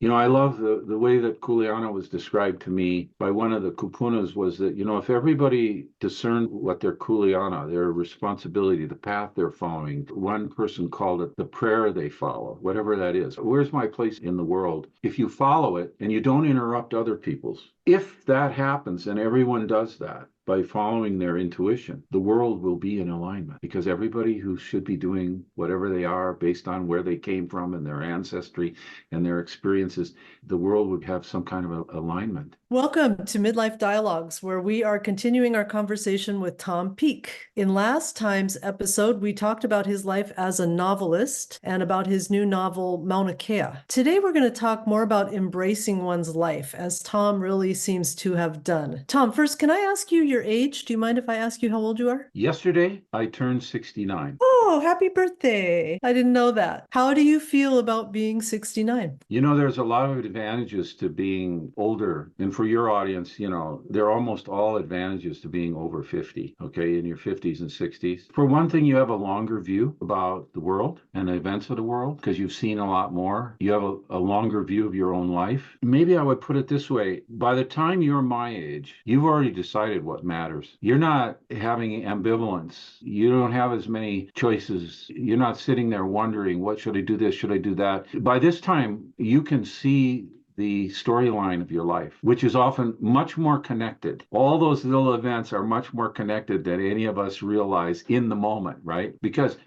I love the way that Kuleana was described to me by one of the kupunas was that, if everybody discerned what their Kuleana, their responsibility, the path they're following, one person called it the prayer they follow, whatever that is. Where's my place in the world? If you follow it and you don't interrupt other people's, if that happens and everyone does that, by following their intuition, the world will be in alignment because everybody who should be doing whatever they are based on where they came from and their ancestry and their experiences, the world would have some kind of alignment. Welcome to Midlife Dialogues, where we are continuing our conversation with Tom Peake. In last time's episode, we talked about his life as a novelist and about his new novel, Mauna Kea. Today, we're going to talk more about embracing one's life, as Tom really seems to have done. Tom, first, can I ask you your age? Do you mind if I ask you how old you are? Yesterday, I turned 69. Oh, happy birthday. I didn't know that. How do you feel about being 69? There's a lot of advantages to being older. And for your audience, there are almost all advantages to being over 50, okay, in your 50s and 60s. For one thing, you have a longer view about the world and the events of the world because you've seen a lot more. You have a longer view of your own life. Maybe I would put it this way. By the time you're my age, you've already decided what matters. You're not having ambivalence. You don't have as many choices. You're not sitting there wondering, what should I do this? Should I do that? By this time, you can see the storyline of your life, which is often much more connected. All those little events are much more connected than any of us realize in the moment, right?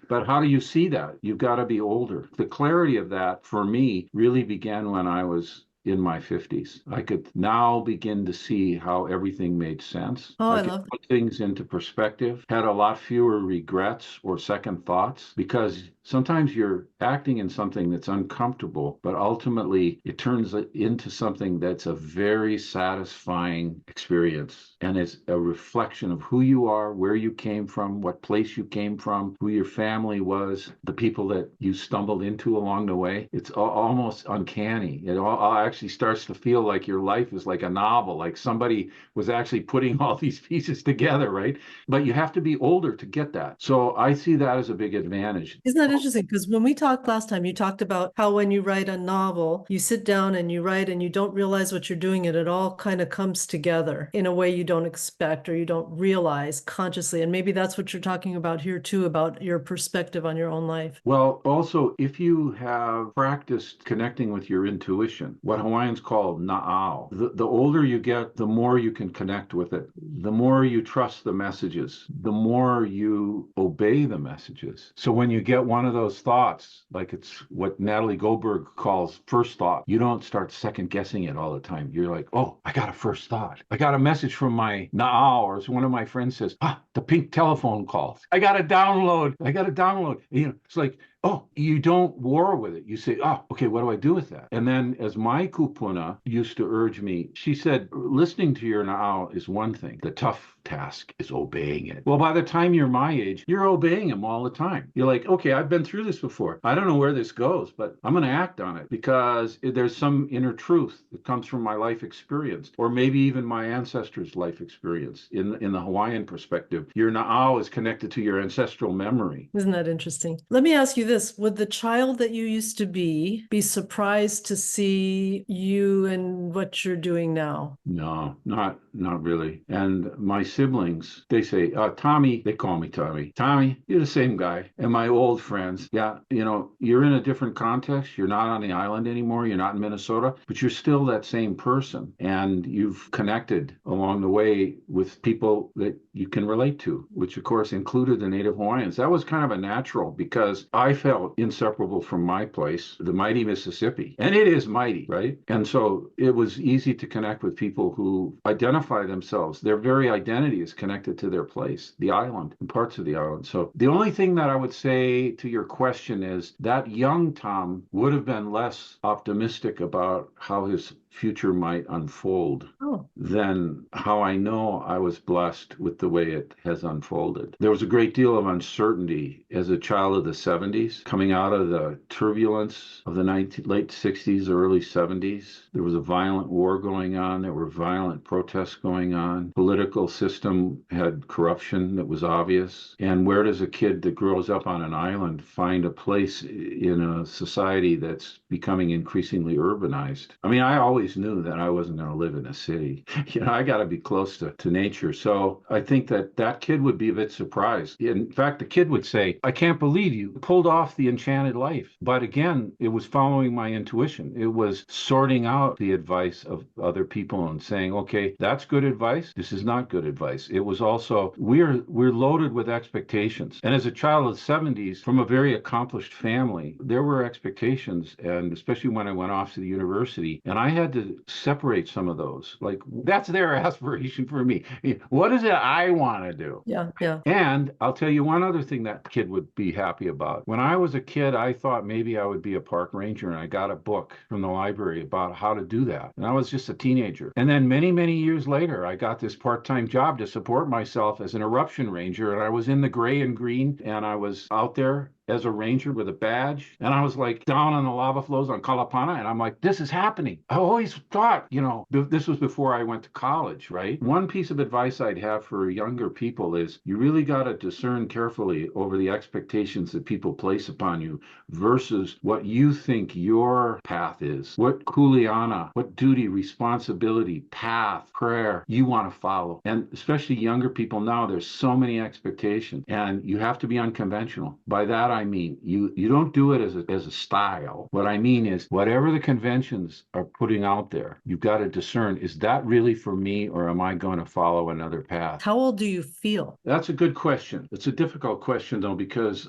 But how do you see that? You've got to be older. The clarity of that for me really began when I was in my 50s. I could now begin to see how everything made sense. Oh, I I could love that. put things into perspective, had a lot fewer regrets or second thoughts, because sometimes you're acting in something that's uncomfortable, but ultimately it turns into something that's a very satisfying experience. And it's a reflection of who you are, where you came from, what place you came from, who your family was, the people that you stumbled into along the way. It's almost uncanny. It all actually starts to feel like your life is like a novel, like somebody was actually putting all these pieces together, right? But you have to be older to get that. So I see that as a big advantage. Isn't that interesting? Because when we talked last time, you talked about how when you write a novel, you sit down and you write and you don't realize what you're doing, and it all kind of comes together in a way you don't expect or you don't realize consciously. And maybe that's what you're talking about here too, about your perspective on your own life. Well, also, if you have practiced connecting with your intuition, what Hawaiians call na'au, the older you get, the more you can connect with it, the more you trust the messages, the more you obey the messages. So when you get one of those thoughts, like it's what Natalie Goldberg calls first thought, you don't start second guessing it all the time. You're like, oh, I got a first thought. I got a message from my na'au, or as one of my friends says, the pink telephone calls. I got to download. It's like, oh, you don't war with it. You say, oh, okay, what do I do with that? And then as my kupuna used to urge me, she said, listening to your na'au is one thing. The tough task is obeying it. Well, by the time you're my age, you're obeying him all the time. You're like, okay, I've been through this before. I don't know where this goes, but I'm going to act on it because there's some inner truth that comes from my life experience, or maybe even my ancestors' life experience. In the Hawaiian perspective, your na'au is connected to your ancestral memory. Isn't that interesting? Let me ask you this. Would the child that you used to be surprised to see you and what you're doing now? No, not really. And my siblings, they say, Tommy, they call me Tommy. Tommy, you're the same guy. And my old friends, yeah, you're in a different context. You're not on the island anymore. You're not in Minnesota, but you're still that same person. And you've connected along the way with people that you can relate to, which of course included the Native Hawaiians. That was kind of a natural because I felt inseparable from my place, the mighty Mississippi. And it is mighty, right? And so it was easy to connect with people who identify themselves. Their very identity is connected to their place, the island, and parts of the island. So the only thing that I would say to your question is that young Tom would have been less optimistic about how his future might unfold than how I know I was blessed with the way it has unfolded. There was a great deal of uncertainty as a child of the 70s 60s, coming out of the turbulence of the late 60s, early 70s. There was a violent war going on. There were violent protests going on. Political system had corruption that was obvious. And where does a kid that grows up on an island find a place in a society that's becoming increasingly urbanized? I mean, I always knew that I wasn't going to live in a city. I got to be close to nature. So I think that kid would be a bit surprised. In fact, the kid would say, I can't believe you pulled off the enchanted life. But again, it was following my intuition. It was sorting out the advice of other people and saying, okay, that's good advice. This is not good advice. It was also, we're loaded with expectations. And as a child of the 70s, from a very accomplished family, there were expectations. And especially when I went off to the university, and I had to separate some of those. Like, that's their aspiration for me. What is it I want to do? Yeah, yeah. And I'll tell you one other thing that kid would be happy about. When I was a kid, I thought maybe I would be a park ranger, and I got a book from the library about how to do that. And I was just a teenager. And then many, many years later, I got this part-time job to support myself as an eruption ranger. And I was in the gray and green, and I was out there as a ranger with a badge. And I was like down on the lava flows on Kalapana. And I'm like, this is happening. I always thought, this was before I went to college, right? One piece of advice I'd have for younger people is you really got to discern carefully over the expectations that people place upon you versus what you think your path is, what kuleana, what duty, responsibility, path, prayer you want to follow. And especially younger people now, there's so many expectations, and you have to be unconventional. By that, I mean, you don't do it as a style. What I mean is whatever the conventions are putting out there, you've got to discern, is that really for me, or am I going to follow another path? How old do you feel? That's a good question. It's a difficult question, though, because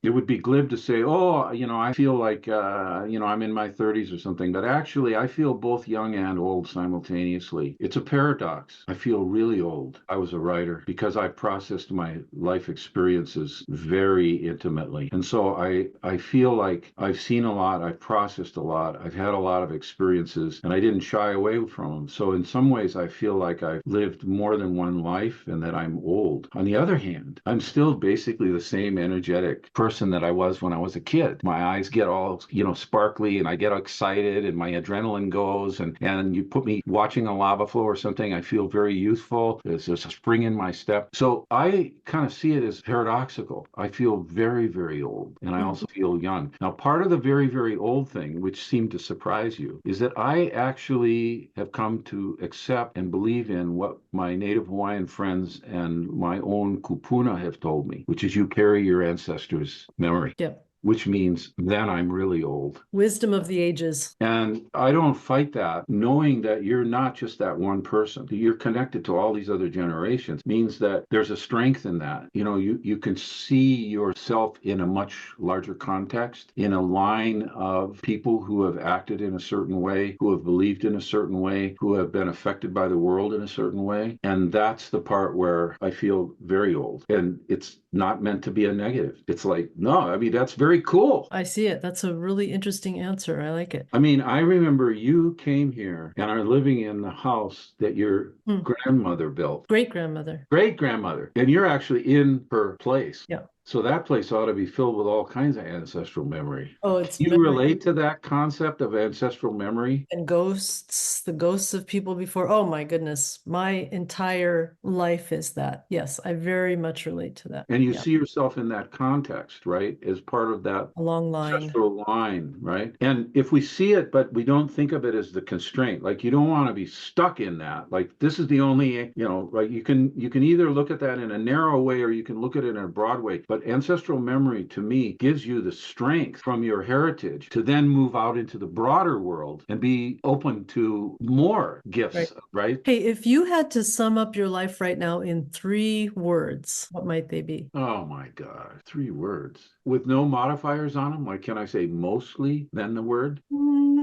it would be glib to say, oh, I feel like, I'm in my 30s or something. But actually, I feel both young and old simultaneously. It's a paradox. I feel really old. I was a writer because I processed my life experiences very intimately. And so I feel like I've seen a lot. I've processed a lot. I've had a lot of experiences, and I didn't shy away from them. So in some ways, I feel like I've lived more than one life and that I'm old. On the other hand, I'm still basically the same energetic person that I was when I was a kid. My eyes get all, sparkly, and I get excited, and my adrenaline goes, and you put me watching a lava flow or something, I feel very youthful. There's a spring in my step. So I kind of see it as paradoxical. I feel very, very old, and I also feel young. Now, part of the very, very old thing, which seemed to surprise you, is that I actually have come to accept and believe in what my Native Hawaiian friends and my own kupuna have told me, which is you carry your ancestors' memory. Yep. Which means then I'm really old. Wisdom of the ages. And I don't fight that, knowing that you're not just that one person. You're connected to all these other generations, means that there's a strength in that. You can see yourself in a much larger context, in a line of people who have acted in a certain way, who have believed in a certain way, who have been affected by the world in a certain way. And that's the part where I feel very old. And it's not meant to be a negative. It's like, no, I mean, that's very cool. I see it. That's a really interesting answer. I like it. I mean, I remember you came here and are living in the house that your grandmother built. Great-grandmother. Great-grandmother. And you're actually in her place. Yeah. So that place ought to be filled with all kinds of ancestral memory. Oh, it's You memory. relate to that concept of ancestral memory? And ghosts, the ghosts of people before. Oh my goodness. My entire life is that. Yes, I very much relate to that. And you Yeah. see yourself in that context, right? As part of that A long line. ancestral line, right? And if we see it, but we don't think of it as the constraint, like you don't want to be stuck in that. Like this is the only, like you can either look at that in a narrow way or you can look at it in a broad way. But ancestral memory, to me, gives you the strength from your heritage to then move out into the broader world and be open to more gifts, right? Hey, if you had to sum up your life right now in 3 words, what might they be? Oh my God, 3 words with no modifiers on them. Like, can I say mostly, then the word?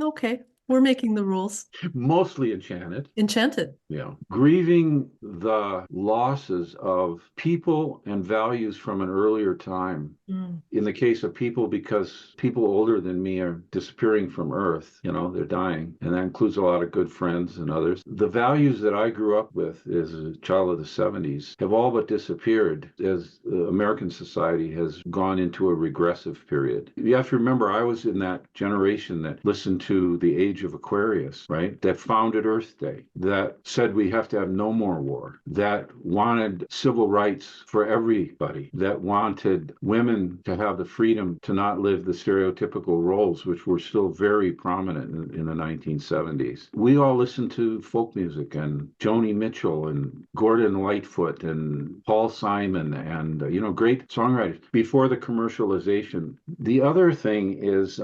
Okay. We're making the rules. Mostly enchanted. Enchanted. Yeah. Grieving the losses of people and values from an earlier time. Mm. In the case of people, because people older than me are disappearing from Earth, they're dying. And that includes a lot of good friends and others. The values that I grew up with as a child of the 70s have all but disappeared as American society has gone into a regressive period. You have to remember, I was in that generation that listened to the Age of Aquarius, right? That founded Earth Day, that said we have to have no more war, that wanted civil rights for everybody, that wanted women to have the freedom to not live the stereotypical roles, which were still very prominent in the 1970s. We all listened to folk music and Joni Mitchell and Gordon Lightfoot and Paul Simon and, great songwriters before the commercialization. The other thing is,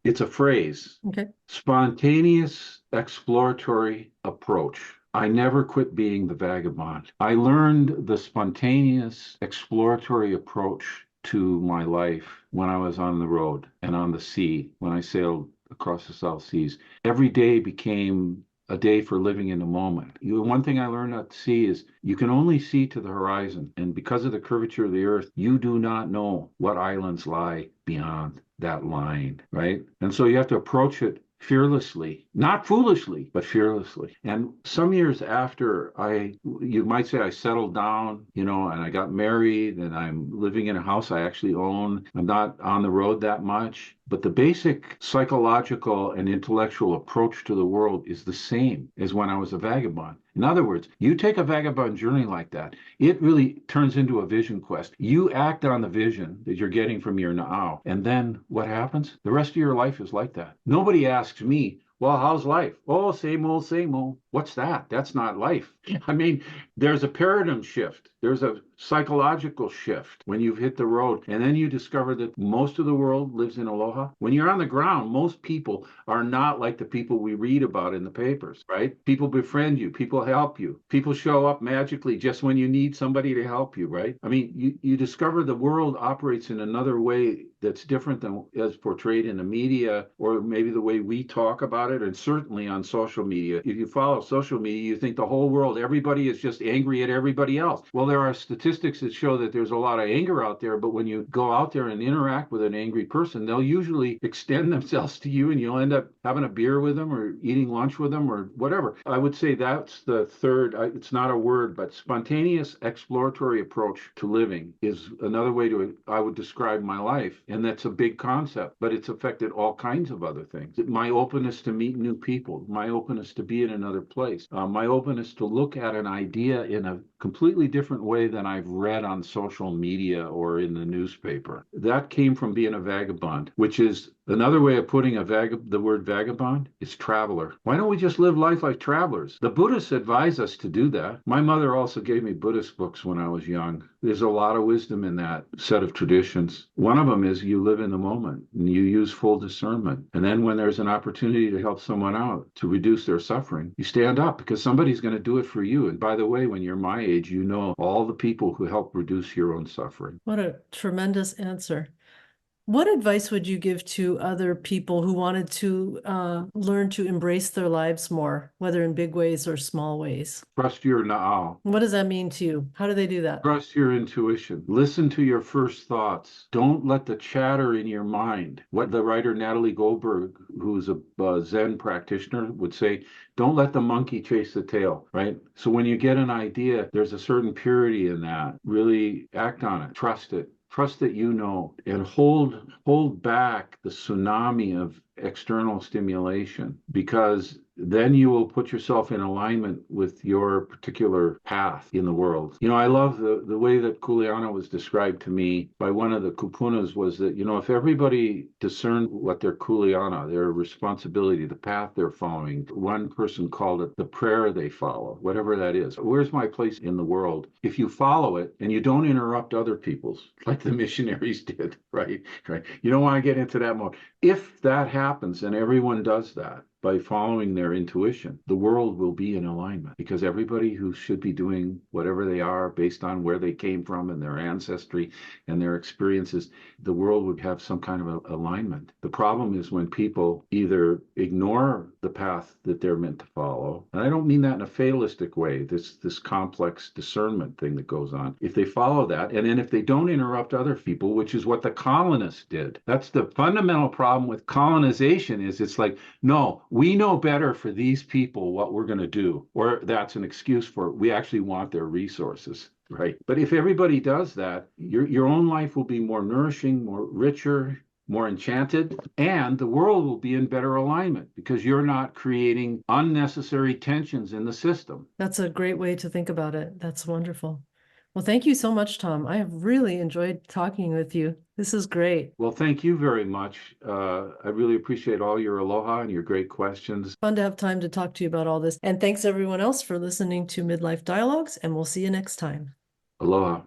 it's a phrase. Okay. Spontaneous exploratory approach. I never quit being the vagabond. I learned the spontaneous exploratory approach to my life when I was on the road and on the sea, when I sailed across the South Seas. Every day became a day for living in the moment. One thing I learned at sea is you can only see to the horizon. And because of the curvature of the earth, you do not know what islands lie beyond that line, right? And so you have to approach it fearlessly, not foolishly, but fearlessly. And some years after you might say I settled down, and I got married and I'm living in a house I actually own. I'm not on the road that much, but the basic psychological and intellectual approach to the world is the same as when I was a vagabond. In other words, you take a vagabond journey like that, it really turns into a vision quest. You act on the vision that you're getting from your now, and then what happens? The rest of your life is like that. Nobody asks me, well, how's life? Oh, same old, same old. What's that? That's not life. I mean, there's a paradigm shift. There's a psychological shift when you've hit the road. And then you discover that most of the world lives in aloha. When you're on the ground, most people are not like the people we read about in the papers, right? People befriend you. People help you. People show up magically just when you need somebody to help you, right? I mean, you discover the world operates in another way that's different than as portrayed in the media or maybe the way we talk about it, and certainly on social media. If you follow social media, you think the whole world, everybody is just angry at everybody else. Well, there are statistics that show that there's a lot of anger out there, but when you go out there and interact with an angry person, they'll usually extend themselves to you and you'll end up having a beer with them or eating lunch with them or whatever. I would say that's the third, it's not a word, but spontaneous exploratory approach to living is another way I would describe my life. And that's a big concept, but it's affected all kinds of other things. My openness to meet new people, my openness to be in another place, my openness to look at an idea in a completely different way than I've read on social media or in the newspaper. That came from being a vagabond, which is another way of putting the word vagabond is traveler. Why don't we just live life like travelers? The Buddhists advise us to do that. My mother also gave me Buddhist books when I was young. There's a lot of wisdom in that set of traditions. One of them is you live in the moment and you use full discernment. And then when there's an opportunity to help someone out, to reduce their suffering, you stand up because somebody's going to do it for you. And by the way, when you're my age, you know all the people who help reduce your own suffering. What a tremendous answer. What advice would you give to other people who wanted to learn to embrace their lives more, whether in big ways or small ways? Trust your na'au. What does that mean to you? How do they do that? Trust your intuition. Listen to your first thoughts. Don't let the chatter in your mind. What the writer Natalie Goldberg, who's a Zen practitioner, would say, don't let the monkey chase the tail, right? So when you get an idea, there's a certain purity in that. Really act on it. Trust it. Trust that you know, and hold back the tsunami of external stimulation, because then you will put yourself in alignment with your particular path in the world. I love the way that Kuleana was described to me by one of the kupunas was that, if everybody discerned what their kuleana, their responsibility, the path they're following, one person called it the prayer they follow, whatever that is. Where's my place in the world? If you follow it and you don't interrupt other people's, like the missionaries did, right? You don't want to get into that mode. If that happens and everyone does that, by following their intuition, the world will be in alignment, because everybody who should be doing whatever they are based on where they came from and their ancestry and their experiences, the world would have some kind of alignment. The problem is when people either ignore the path that they're meant to follow, and I don't mean that in a fatalistic way, this complex discernment thing that goes on. If they follow that, and then if they don't interrupt other people, which is what the colonists did, that's the fundamental problem with colonization. Is it's like, no, we know better for these people what we're going to do, or that's an excuse for it. We actually want their resources. Right. But if everybody does that, your own life will be more nourishing, more richer, more enchanted, and the world will be in better alignment because you're not creating unnecessary tensions in the system. That's a great way to think about it. That's wonderful. Well, thank you so much, Tom. I have really enjoyed talking with you. This is great. Well, thank you very much. I really appreciate all your aloha and your great questions. Fun to have time to talk to you about all this. And thanks everyone else for listening to Midlife Dialogues, and we'll see you next time. Aloha.